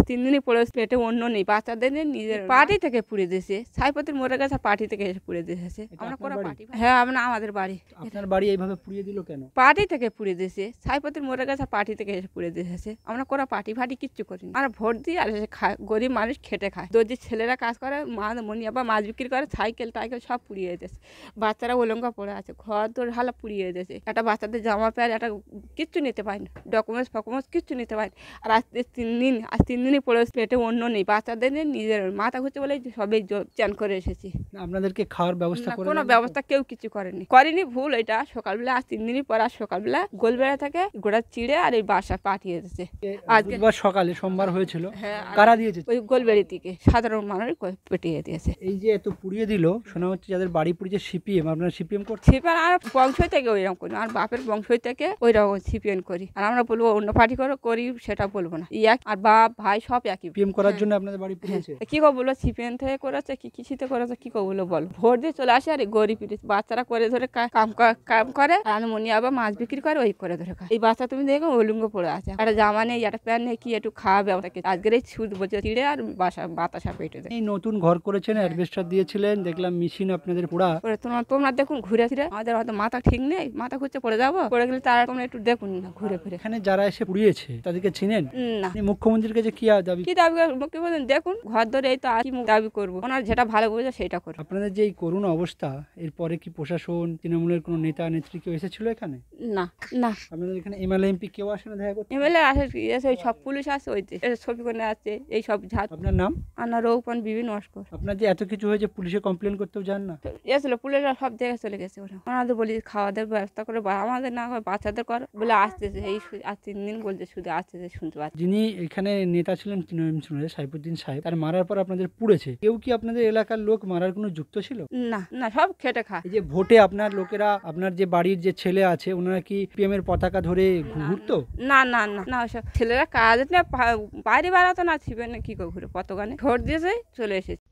3 দিনই পড়ে পেটে অন্য নেই, বাচ্চাদের নিজের পার্টি থেকে পুড়ে দিয়েছে। ছাইপতির মরে গেছে, পার্টি থেকে এসে পুড়ে দিয়েছে। আমরা কোনো পার্টি, হ্যাঁ আমাদের বাড়ি। আপনার বাড়ি এইভাবে পুড়িয়ে দিল কেন? পার্টি থেকে পুড়ে দিয়েছে। ছাইপতির মরে গেছে, পার্টি থেকে এসে পুড়ে দিয়েছে। আমরা কোনো পার্টি ফাটি কিচ্ছু করিনি। আমরা ভোট দিই আর এসে খায়, গরিব মানুষ খেটে খায়। দর্জি ছেলেরা কাজ করে, মনিয়াবা মাছ বিক্রি করে, সাইকেল টাইকেল সব পুড়িয়ে দিয়েছে। বাচ্চারা ওলঙ্গা পড়ে আছে, ঘর তোর হালা পুড়িয়ে দিয়েছে। একটা বাচ্চাদের জামা প্যান্ট একটা কিচ্ছু নিতে পারিনি, ডকুমেন্টস ফকুমেন্টস কিচ্ছু নিতে পারিনি। আর আজ 3 দিনই পড়ে পেটে অন্য নেই, বাচ্চাদের নিজের মাথা ঘুরছে বলে সবাই চ্যান করে এসেছি। আপনাদেরকে খাওয়ার ব্যবস্থা করে কোনো ব্যবস্থা কেউ কিছু করেনি ভুল। এটা সকালবেলা আজ 3 দিনই পর, আজ সকালবেলা গোলবেড়া থেকে গোড়া চিড়ে আর এই বাসা পাঠিয়ে দিয়েছে। আজকে সকালে সোমবার হয়েছিল, হ্যাঁ কারা দিয়েছে? ওই গোলবেড়ি থেকে সাধারণ মানুষ পেটিয়ে দিয়েছে। এই যে এত পুড়িয়ে দিল, শোনা হচ্ছে যাদের বাড়ি পুড়িয়েছে সিপিএম, আপনারা সিপিএম করছে? সিপিএম আর বংশ থেকে ওইরকম করি, আর বাপের বংশ থেকে ওইরকম সিপিএম করি। আর আমরা বলবো অন্য পার্টি করি সেটা বলবো না। এক আর বাপ ভাই সব একই। সিপিএম করার জন্য আপনাদের বাড়ি পুড়িয়েছে? কি কো বলবো, সিপিএম থেকে করেছে কি কিছুতে করেছে, কি কো বলো বলো। ভোট দিয়ে চলে আসে আর গরিব বাচ্চারা করে ধরে কাম করে, আর মনি আবার মাছ বিক্রি করে, ওই করে ধরে খায়। এই বাচ্চা তুমি দেখো ওলুঙ্গ পড়ে আছে, একটা জামা নেই, একটা প্যান্ট নেই, কি একটু খাওয়া ব্যবস্থা। আজকের এই সুদ বলছে চিড়ে আর বাতাসা পেটে দেয়। এই নতুন ঘর করেছেন, অ্যাডভেস্টার দিয়েছিলেন, দেখলাম মেশিন আপনাদের পোড়া। তোমরা দেখুন ঘুরে ফিরে, আমাদের হয়তো মাথা ঠিক নেই, মাথা ঘুরছে পড়ে যাবো, পড়ে গেলে তারা তোমরা একটু দেখুন না ঘুরে ফিরে। এখানে যারা এসে পুড়িয়েছে তাদেরকে চিনেন না? মুখ্যমন্ত্রীর কাছে কি দাবি? কি দাবি মুখ্যমন্ত্রী বলেন দেখুন ঘর ধরে, এই তো আর কি দাবি করবো, ওনার যেটা ভালো বুঝে সেটা করবো। আপনাদের যে এই করুণ অবস্থা, এরপরে কি প্রশাসন, তৃণমূলের কোনো নেতা নেত্রী কেউ এসেছিল এখানে? না না, আপনাদের এখানে এমএলএ এমপি কেউ আসে না দেখা করতে? এমএলএ আসে, ওই সব পুলিশ আসে, ওই ছবি করে আসছে, এই সব ঝাড়। আপনার নাম? আনা রৌপন বিবি নস্কর। আপনার যে এত কিছু হয়েছে, পুলিশে কমপ্লেন করতেও যান না? এসেছিল পুলিশরা, সব জায়গায় চলে গেছে। ওরা ওনাদের বলি খাওয়া দাওয়ার ব্যবস্থা করে, আমাদের না করে বাচ্চাদের করে বলে আসতেছে। এই আজ 3 দিন বলছে শুধু আসতেছে, শুনতে পাচ্ছি। যিনি এখানে নেতা ছিলেন তৃণমূলের সাইফুদ্দিন সাহেব, তার মারার পর আপনাদের পুড়েছে, কেউ কি আপনাদের এলাকার লোক মারার কোনো যুক্ত ছিল? না না, সব খেটে খায়। এই যে ভোটে আপনার লোকেরা, আপনার যে বাড়ির যে ছেলে আছে, ওনারা কি পিএম এর পতাকা ধরে ঘুরতো? না না না না, ওসব ছেলেরা কাজ না, বাইরে বেড়াতো না, ছিবে না, কি করে ঘুরে পতগানে ভোট দিয়েছে চলে এসেছে।